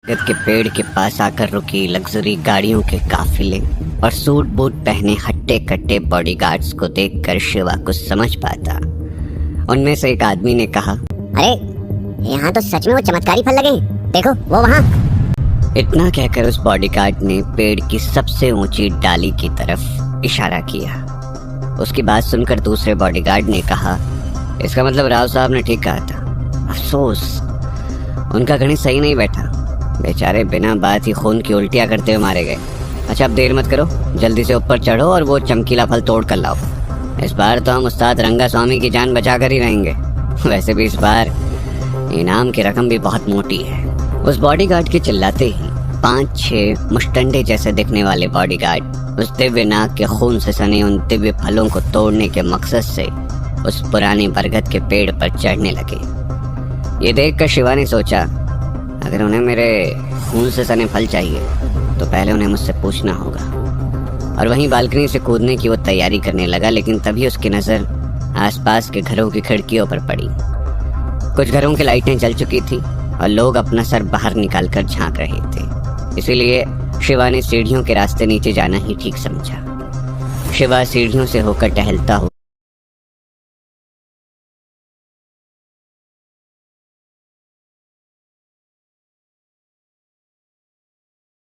बरगद के पेड़ के पास आकर रुकी लग्जरी गाड़ियों के काफिले और सूट बूट पहने हट्टे कट्टे बॉडीगार्ड्स को देखकर शिवा कुछ समझ पाता। उनमें से एक आदमी ने कहा, अरे यहाँ तो सच में वो चमत्कारी फल लगे हैं, देखो वो वहाँ। इतना कहकर उस बॉडीगार्ड ने पेड़ की सबसे ऊंची डाली की तरफ इशारा किया। उसकी बात सुनकर दूसरे बॉडीगार्ड ने कहा, इसका मतलब राव साहब ने ठीक कहा था। अफसोस उनका गणित सही नहीं बैठा, बेचारे बिना बात ही खून की उल्टियां करते हुए मारे गए। अच्छा अब देर मत करो, जल्दी से ऊपर चढ़ो और वो चमकीला फल तोड़ कर लाओ। इस बार तो हम उस्ताद रंगा स्वामी की जान बचा कर ही रहेंगे। वैसे भी इस बार इनाम की रकम भी बहुत मोटी है। उस बॉडीगार्ड के चिल्लाते ही 5-6 मुश्तंडे जैसे दिखने वाले बॉडीगार्ड उस दिव्य नाग के खून से सने उन दिव्य फलों को तोड़ने के मकसद से उस पुराने बरगद के पेड़ पर चढ़ने लगे। ये देखकर शिवा ने सोचा, अगर उन्हें मेरे खून से सने फल चाहिए तो पहले उन्हें मुझसे पूछना होगा। और वहीं बालकनी से कूदने की वो तैयारी करने लगा, लेकिन तभी उसकी नज़र आसपास के घरों की खिड़कियों पर पड़ी। कुछ घरों की लाइटें जल चुकी थी और लोग अपना सर बाहर निकालकर झांक रहे थे। इसीलिए शिवा ने सीढ़ियों के रास्ते नीचे जाना ही ठीक समझा। शिवा सीढ़ियों से होकर टहलता हुआ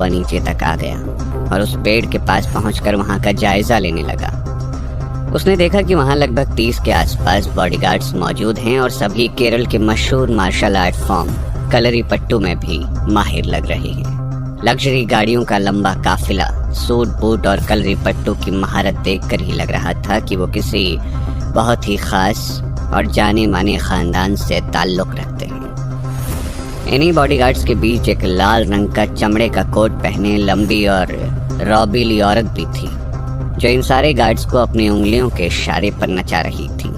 नीचे तक आ गया और उस पेड़ के पास पहुंचकर वहां का जायजा लेने लगा। उसने देखा कि वहां लगभग 30 के आसपास बॉडीगार्ड्स मौजूद हैं और सभी केरल के मशहूर मार्शल आर्ट फॉर्म कलरीपट्टू में भी माहिर लग रहे हैं। लग्जरी गाड़ियों का लंबा काफिला सूट बूट और कलरीपट्टू की महारत देखकर ही लग रहा था कि वो किसी बहुत ही खास और जाने माने खानदान से ताल्लुक रखते हैं। इन्हीं बॉडीगार्ड्स के बीच एक लाल रंग का चमड़े का कोट पहने लंबी और रौबीली औरत भी थी, जो इन सारे गार्ड्स को अपनी उंगलियों के इशारे पर नचा रही थी।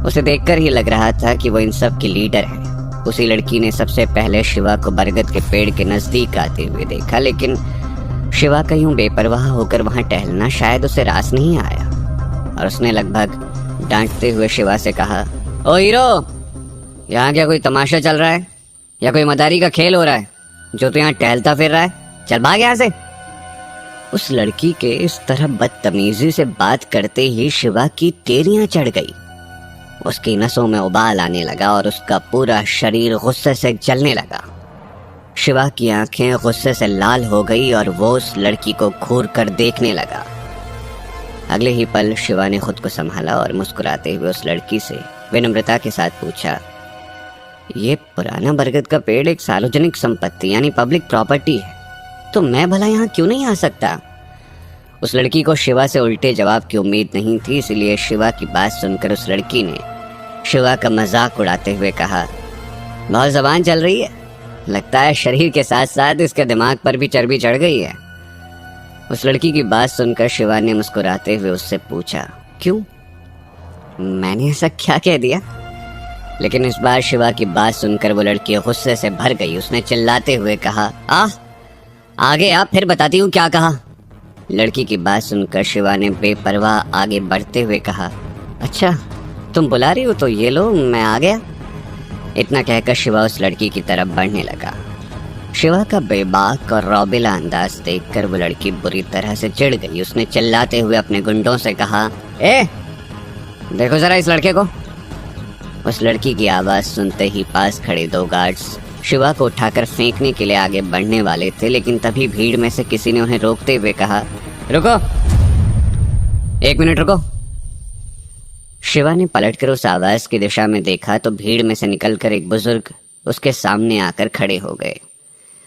उसे देखकर ही लग रहा था कि वो इन सब की लीडर है। उसी लड़की ने सबसे पहले शिवा को बरगद के पेड़ के नजदीक आते हुए देखा, लेकिन शिवा का यूं बेपरवाह होकर वहां टहलना शायद उसे रास नहीं आया और उसने लगभग डांटते हुए शिवा से कहा, ओ हीरो, यहाँ क्या कोई तमाशा चल रहा है या कोई मदारी का खेल हो रहा है जो तो यहाँ टहलता फिर रहा है? चल भाग यहाँ से। उस लड़की के इस तरह बदतमीजी से बात करते ही शिवा की तेरियां चढ़ गई। उसकी नसों में उबाल आने लगा और उसका पूरा शरीर गुस्से से जलने लगा। शिवा की आंखें गुस्से से लाल हो गई और वो उस लड़की को घूर कर देखने लगा। अगले ही पल शिवा ने खुद को संभाला और मुस्कुराते हुए उस लड़की से विनम्रता के साथ पूछा, ये पुराना बरगद का पेड़ एक सार्वजनिक संपत्ति यानी पब्लिक प्रॉपर्टी है, तो मैं भला यहाँ क्यों नहीं आ सकता? उस लड़की को शिवा से उल्टे जवाब की उम्मीद नहीं थी, इसलिए शिवा की बात सुनकर उस लड़की ने शिवा का मजाक उड़ाते हुए कहा, बहुत जबान चल रही है, लगता है शरीर के साथ साथ इसके दिमाग पर भी चर्बी चढ़ गई है। उस लड़की की बात सुनकर शिवा ने मुस्कुराते हुए उससे पूछा, क्यों, मैंने ऐसा क्या कह दिया? लेकिन इस बार शिवा की बात सुनकर वो लड़की गुस्से से भर गई। उसने चिल्लाते हुए कहा, आगे आप फिर बताती हूँ क्या कहा। लड़की की बात सुनकर शिवा ने बेपरवाह आगे बढ़ते हुए कहा, अच्छा तुम बुला रही हो तो ये लो, मैं आ गया। इतना कहकर शिवा उस लड़की की तरफ बढ़ने लगा। शिवा का बेबाक और रौबीला अंदाज देखकर वो लड़की बुरी तरह से चिढ़ गई। उसने चिल्लाते हुए अपने गुंडों से कहा, देखो जरा इस लड़के को। उस लड़की की आवाज सुनते ही पास खड़े 2 गार्ड्स शिवा को उठाकर फेंकने के लिए आगे बढ़ने वाले थे, लेकिन तभी भीड़ में से किसी ने उन्हें रोकते हुए कहा, रुको, 1 मिनट रुको। शिवा ने पलटकर उस आवाज की दिशा में देखा तो भीड़ में से निकलकर एक बुजुर्ग उसके सामने आकर खड़े हो गए।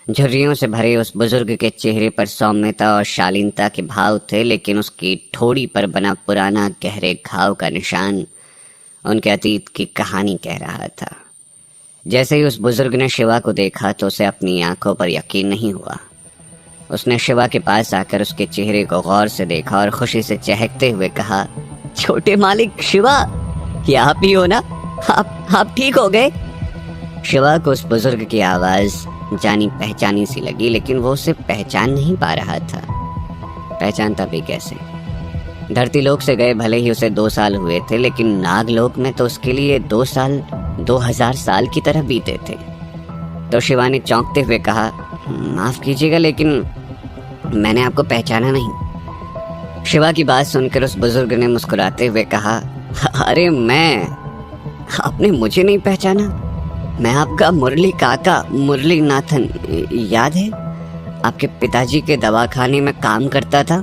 झुर्रियों से भरे उस बुजुर्ग के चेहरे पर सौम्यता और शालीनता के भाव थे, लेकिन उसकी ठोड़ी पर बना पुराना गहरे घाव का निशान उनके अतीत की कहानी कह रहा था। जैसे ही उस बुजुर्ग ने शिवा को देखा तो उसे अपनी आंखों पर यकीन नहीं हुआ। उसने शिवा के पास आकर उसके चेहरे को गौर से देखा और खुशी से चहकते हुए कहा, छोटे मालिक शिवा, ये आप ही हो ना? आप ठीक हो गए? शिवा को उस बुजुर्ग की आवाज जानी पहचानी सी लगी, लेकिन वो उसे पहचान नहीं पा रहा था। पहचानता भी कैसे? धरती लोक से गए भले ही उसे 2 साल हुए थे, लेकिन नाग लोक में तो उसके लिए 2 साल 2000 साल की तरह बीते थे। तो शिवा ने चौंकते हुए कहा, माफ कीजिएगा लेकिन मैंने आपको पहचाना नहीं। शिवा की बात सुनकर उस बुजुर्ग ने मुस्कुराते हुए कहा, अरे मैं, आपने मुझे नहीं पहचाना? मैं आपका मुरली काका, मुरली नाथन, याद है? आपके पिताजी के दवाखाने में काम करता था।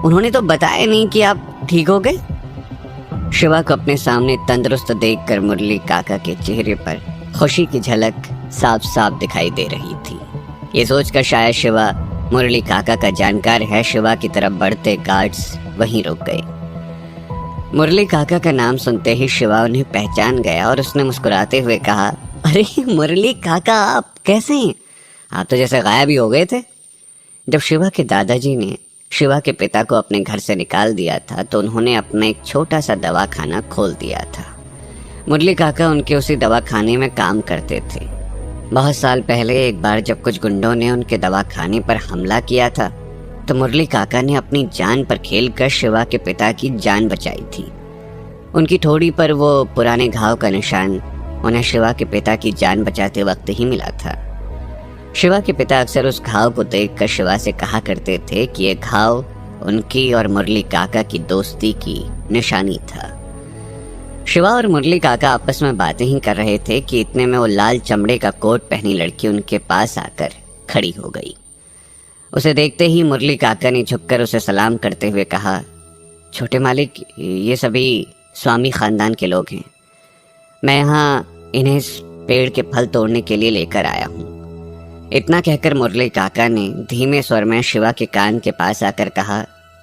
उन्होंने तो बताया नहीं कि आप ठीक हो गए। शिवा को अपने सामने तंदुरुस्त देखकर मुरली काका के चेहरे पर खुशी की झलक साफ साफ दिखाई दे रही थी। ये सोचकर शायद शिवा मुरली काका का जानकार है, शिवा की तरफ बढ़ते गार्ड्स वहीं रुक गए। मुरली काका का नाम सुनते ही शिवा उन्हें पहचान गया और उसने मुस्कुराते हुए कहा, अरे मुरली काका, आप कैसे हैं? आप तो जैसे गायब ही हो गए थे। जब शिवा के दादाजी ने शिवा के पिता को अपने घर से निकाल दिया था तो उन्होंने अपना एक छोटा सा दवाखाना खोल दिया था। मुरली काका उनके उसी दवाखाने में काम करते थे। बहुत साल पहले एक बार जब कुछ गुंडों ने उनके दवाखाने पर हमला किया था तो मुरली काका ने अपनी जान पर खेलकर शिवा के पिता की जान बचाई थी। उनकी ठोड़ी पर वो पुराने घाव का निशान उन्हें शिवा के पिता की जान बचाते वक्त ही मिला था। शिवा के पिता अक्सर उस घाव को देखकर शिवा से कहा करते थे कि ये घाव उनकी और मुरली काका की दोस्ती की निशानी था। शिवा और मुरली काका आपस में बातें ही कर रहे थे कि इतने में वो लाल चमड़े का कोट पहनी लड़की उनके पास आकर खड़ी हो गई। उसे देखते ही मुरली काका ने झुककर उसे सलाम करते हुए कहा, छोटे मालिक, ये सभी स्वामी खानदान के लोग हैं। मैं यहाँ इन्हें इस पेड़ के फल तोड़ने के लिए लेकर आया हूँ। इतना कहकर मुरली काका ने धीमे स्वर में शिवा के कान के पास आकर कहा,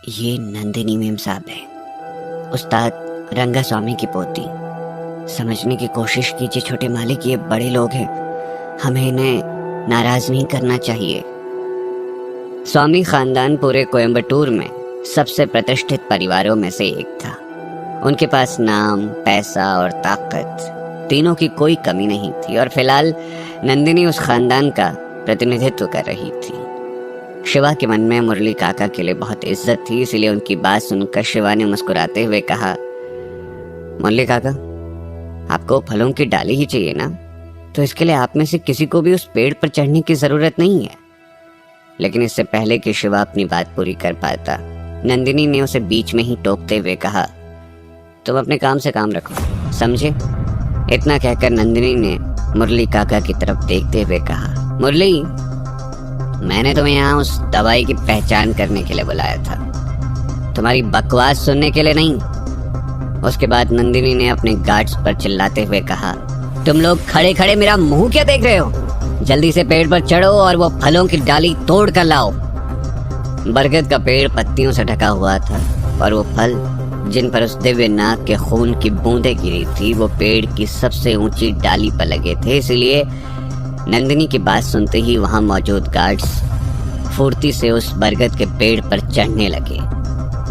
ये नंदिनी मेम साहब है, उस्ताद रंगा स्वामी की पोती। समझने की कोशिश कीजिए छोटे मालिक, ये बड़े लोग हैं, हमें इन्हें नाराज नहीं करना चाहिए। स्वामी खानदान पूरे कोयम्बटूर में सबसे प्रतिष्ठित परिवारों में से एक था। उनके पास नाम, पैसा और ताकत तीनों की कोई कमी नहीं थी और फिलहाल नंदिनी उस खानदान का प्रतिनिधित्व कर रही थी। शिवा के मन में मुरली काका के लिए बहुत इज्जत थी, इसलिए उनकी बात सुनकर शिवा ने मुस्कुराते हुए कहा, मुरली काका, आपको फलों की डाली ही चाहिए ना, तो इसके लिए आप में से किसी को भी उस पेड़ पर चढ़ने की जरूरत नहीं है। लेकिन इससे पहले कि शिवा अपनी बात पूरी कर पाता, नंदिनी ने उसे बीच में ही टोकते हुए कहा, तुम अपने काम से काम रखो, समझे? इतना कहकर नंदिनी ने मुरली काका की तरफ देखते हुए कहा, मुरली, मैंने तुम्हें यहाँ उस दवाई की पहचान करने के लिए बुलाया था, तुम्हारी बकवास सुनने के लिए नहीं। उसके बाद नंदिनी ने अपने गार्ड्स पर चिल्लाते हुए कहा, तुम लोग खड़े खड़े मेरा मुंह क्या देख रहे हो? जल्दी से पेड़ पर चढ़ो और वो फलों की डाली तोड़ कर लाओ। बरगद का पेड़ पत्तियों से ढका हुआ था और वो फल जिन पर उस दिव्य नाग के खून की बूंदें गिरी थी वो पेड़ की सबसे ऊंची डाली पर लगे थे। इसलिए नंदिनी की बात सुनते ही वहां मौजूद गार्ड्स फुर्ती से उस बरगद के पेड़ पर चढ़ने लगे।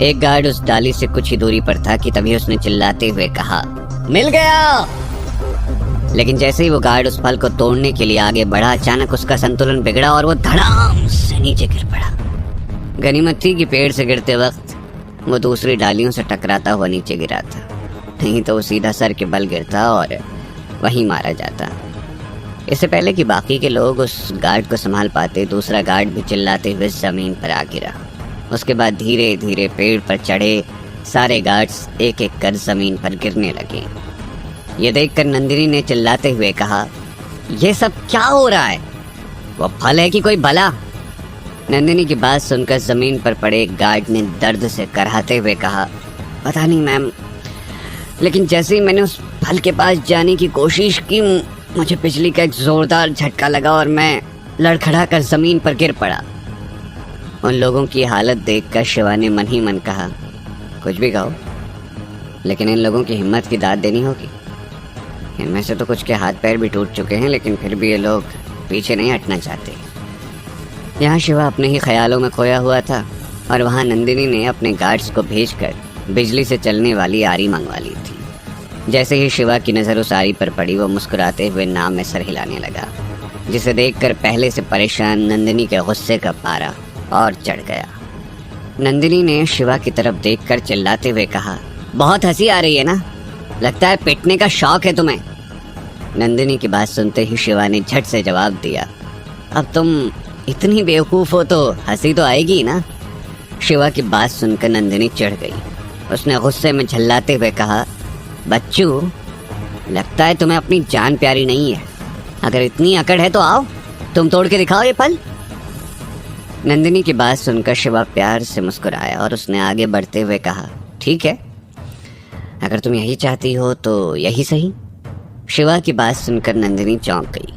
एक गार्ड उस डाली से कुछ ही दूरी पर था कि तभी उसने चिल्लाते हुए कहा, मिल गया। लेकिन जैसे ही वो गार्ड उस फल को तोड़ने के लिए आगे बढ़ा, अचानक उसका संतुलन बिगड़ा और वो धड़ाम से नीचे गिर पड़ा। गनीमत थी कि पेड़ से गिरते वक्त वो दूसरी डालियों से टकराता हुआ नीचे गिरा था, नहीं तो वो सीधा सर के बल गिरता और वहीं मारा जाता। इससे पहले कि बाकी के लोग उस गार्ड को संभाल पाते, दूसरा गार्ड भी चिल्लाते हुए जमीन पर आ गिरा। उसके बाद धीरे धीरे पेड़ पर चढ़े सारे गार्ड्स एक एक कर जमीन पर गिरने लगे। ये देखकर नंदिनी ने चिल्लाते हुए कहा, ये सब क्या हो रहा है? वो फल है कि कोई भला? नंदिनी की बात सुनकर जमीन पर पड़े एक गार्ड ने दर्द से कराहते हुए कहा, पता नहीं मैम, लेकिन जैसे ही मैंने उस फल के पास जाने की कोशिश की, मुझे बिजली का एक जोरदार झटका लगा और मैं लड़खड़ा कर जमीन पर गिर पड़ा। उन लोगों की हालत देखकर शिवा ने मन ही मन कहा, कुछ भी कहो, लेकिन इन लोगों की हिम्मत की दाद देनी होगी। इनमें से तो कुछ के हाथ पैर भी टूट चुके हैं, लेकिन फिर भी ये लोग पीछे नहीं हटना चाहते। यहाँ शिवा अपने ही ख्यालों में खोया हुआ था और वहाँ नंदिनी ने अपने गार्ड्स को भेजकर बिजली से चलने वाली आरी मंगवा ली थी। जैसे ही शिवा की नज़र उस आरी पर पड़ी, वो मुस्कुराते हुए नाव में सर हिलाने लगा, जिसे देखकर पहले से परेशान नंदिनी के गुस्से का पारा और चढ़ गया। नंदिनी ने शिवा की तरफ देखकर चिल्लाते हुए कहा, बहुत हंसी आ रही है ना? लगता है पिटने का शौक है तुम्हें। नंदिनी की बात सुनते ही शिवा ने झट से जवाब दिया, अब तुम इतनी बेवकूफ हो तो हंसी तो आएगी ना। शिवा की बात सुनकर नंदिनी चिढ़ गई। उसने गुस्से में झल्लाते हुए कहा, बच्चू, लगता है तुम्हें अपनी जान प्यारी नहीं है। अगर इतनी अकड़ है तो आओ, तुम तोड़ के दिखाओ ये फल। नंदिनी की बात सुनकर शिवा प्यार से मुस्कुराया और उसने आगे बढ़ते हुए कहा, ठीक है, अगर तुम यही चाहती हो तो यही सही। शिवा की बात सुनकर नंदिनी चौंक गई।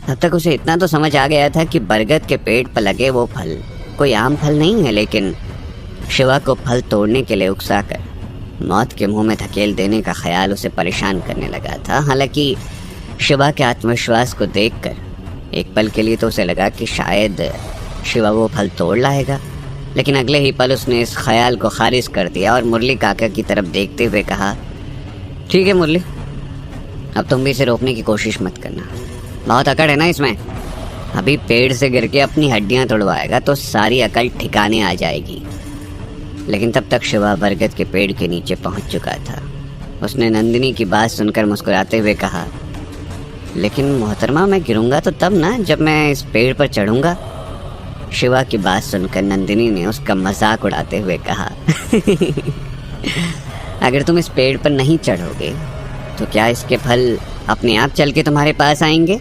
अब तक उसे इतना तो समझ आ गया था कि बरगद के पेड़ पर लगे वो फल कोई आम फल नहीं है, लेकिन शिवा को फल तोड़ने के लिए उकसाकर मौत के मुंह में धकेल देने का ख्याल उसे परेशान करने लगा था। हालांकि शिवा के आत्मविश्वास को देखकर एक पल के लिए तो उसे लगा कि शायद शिवा वो फल तोड़ लाएगा, लेकिन अगले ही पल उसने इस ख्याल को खारिज कर दिया और मुरली काका की तरफ देखते हुए कहा, ठीक है मुरली, अब तुम भी इसे रोकने की कोशिश मत करना। बहुत अकड़ है ना इसमें। अभी पेड़ से गिर के अपनी हड्डियां तोड़वाएगा तो सारी अकल ठिकाने आ जाएगी। लेकिन तब तक शिवा बरगद के पेड़ के नीचे पहुंच चुका था। उसने नंदिनी की बात सुनकर मुस्कुराते हुए कहा, लेकिन मोहतरमा, मैं गिरूंगा तो तब ना जब मैं इस पेड़ पर चढ़ूंगा। शिवा की बात सुनकर नंदिनी ने उसका मजाक उड़ाते हुए कहा, अगर तुम इस पेड़ पर नहीं चढ़ोगे तो क्या इसके फल अपने आप चल के तुम्हारे पास आएंगे?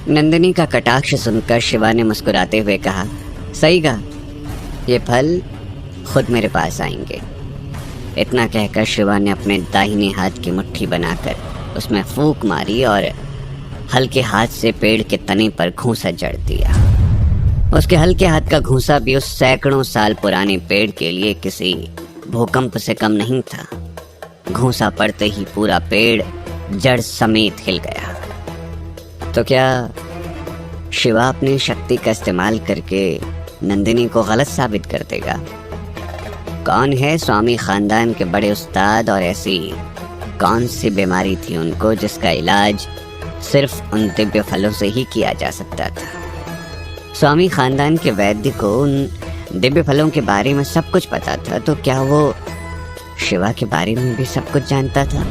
नंदिनी का कटाक्ष सुनकर शिवा ने मुस्कुराते हुए कहा, सही कहा, ये फल खुद मेरे पास आएंगे। इतना कहकर शिवा ने अपने दाहिने हाथ की मुट्ठी बनाकर उसमें फूंक मारी और हल्के हाथ से पेड़ के तने पर घूंसा जड़ दिया। उसके हल्के हाथ का घूंसा भी उस सैकड़ों साल पुराने पेड़ के लिए किसी भूकंप से कम नहीं था। घूंसा पड़ते ही पूरा पेड़ जड़ समेत हिल गया। तो क्या शिवा अपनी शक्ति का इस्तेमाल करके नंदिनी को गलत साबित कर देगा? कौन है स्वामी खानदान के बड़े उस्ताद और ऐसी कौन सी बीमारी थी उनको जिसका इलाज सिर्फ उन दिव्य फलों से ही किया जा सकता था? स्वामी खानदान के वैद्य को उन दिव्य फलों के बारे में सब कुछ पता था, तो क्या वो शिवा के बारे में भी सब कुछ जानता था?